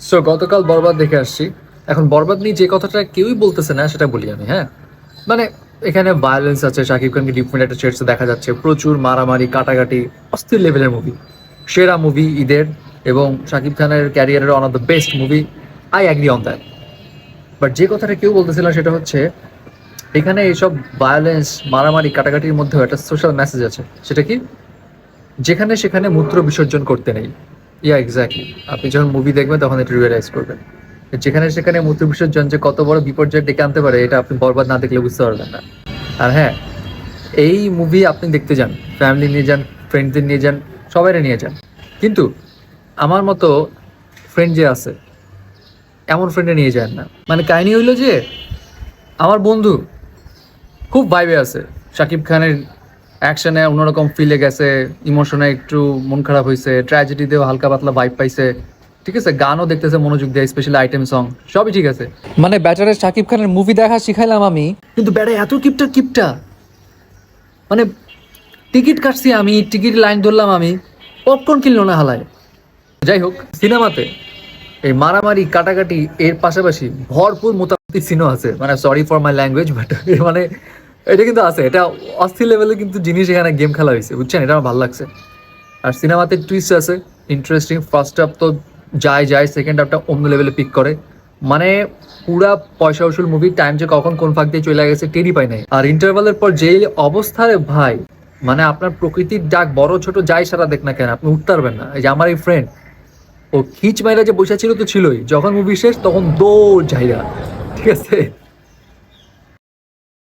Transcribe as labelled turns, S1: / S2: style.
S1: So গতকাল বরবাদ দেখে আসছি। এখন বরবাদ নিয়ে যে কথাটা কেউই বলতেছে না সেটা বলি আমি, হ্যাঁ। মানে এখানে ভায়োলেন্স আছে, শাকিব খানকে ডিফারেন্ট একটা শেডসে দেখা যাচ্ছে, প্রচুর মারামারি কাটাকাটি, অস্থির লেভেলের মুভি, সেরা মুভি ঈদের, এবং শাকিব খানের ক্যারিয়ারের one of the best movie. I agree on that. But যে কথাটা কেউ বলতেছিল সেটা হচ্ছে এখানে এইসব ভায়োলেন্স মারামারি কাটাকাটির মধ্যেও একটা সোশ্যাল মেসেজ আছে। সেটা কি? যেখানে সেখানে মূত্র বিসর্জন করতে নেই। ইয়া এক্স্যাক্টলি, আপনি যখন মুভি দেখবেন তখন এটা রিয়েলাইজ করবেন। যেখানে সেখানে মূত্র বিসর্জন যে কত বড় বিপর্যয় ডেকে আনতে পারে এটা আপনি বরবাদ না দেখলে বুঝতে পারবেন না। আর হ্যাঁ, এই মুভি আপনি দেখতে যান, ফ্যামিলি নিয়ে যান, ফ্রেন্ডদের নিয়ে যান, সবাই নিয়ে যান, কিন্তু আমার মতো ফ্রেন্ড যে আছে এমন ফ্রেন্ডে নিয়ে যান না। মানে কাহিনী হইলো যে আমার বন্ধু খুব ভাইবে আছে, শাকিব খানের অ্যাকশনে অন্যরকম ফিলে গেছে, ইমোশনে একটু মন খারাপ হয়েছে, ট্র্যাজেডিতেও হালকা পাতলা ভাইব পাইছে, ঠিক আছে, গানও দেখতেছে মনোযোগ দিয়ে, স্পেশালি আইটেম সং, সবই ঠিক আছে। মানে ব্যাটারের শাকিব খানের মুভি দেখা শিখাইলাম আমি, কিন্তু ব্যাটা এত কিপটা কিপটা, মানে টিকিট কাটছি আমি, টিকিট লাইন ধরলাম আমি, পপকর্ন কিনলো না হালায়। যাই হোক, সিনেমাতে এই মারামারি কাটাকাটি এর পাশাপাশি ভরপুর মোটামুটি সিনও আছে। মানে sorry for my language, but মানে এটা কিন্তু আছে, এটা অস্থির লেভেলে কিন্তু জিনিস এখানে গেম খেলা হয়েছে, বুঝছেন? এটা আমার ভালো লাগছে। আর সিনেমাতে টুইস্ট আছে ইন্টারেস্টিং। ফার্স্ট হাফ তো যায় যায়, সেকেন্ড হাফটা অন্য লেভেলে পিক করে। মানে পুরা পয়সা উসুল মুভি, টাইম যে কখন কোন ফাঁক দিয়ে চলে গেছে টেরই পাই নাই। আর ইন্টারভালের পর যেই অবস্থা রে ভাই, মানে আপনার প্রকৃতির ডাক বড় ছোট যাই সারা দেখ না কেন আপনি উঠতে পারবেন না। এই যে আমার এই ফ্রেন্ড, ও খিচ মাইরা যে বসে ছিল তো ছিলই, যখন মুভি শেষ তখন দৌড় ঝাইরা, ঠিক আছে।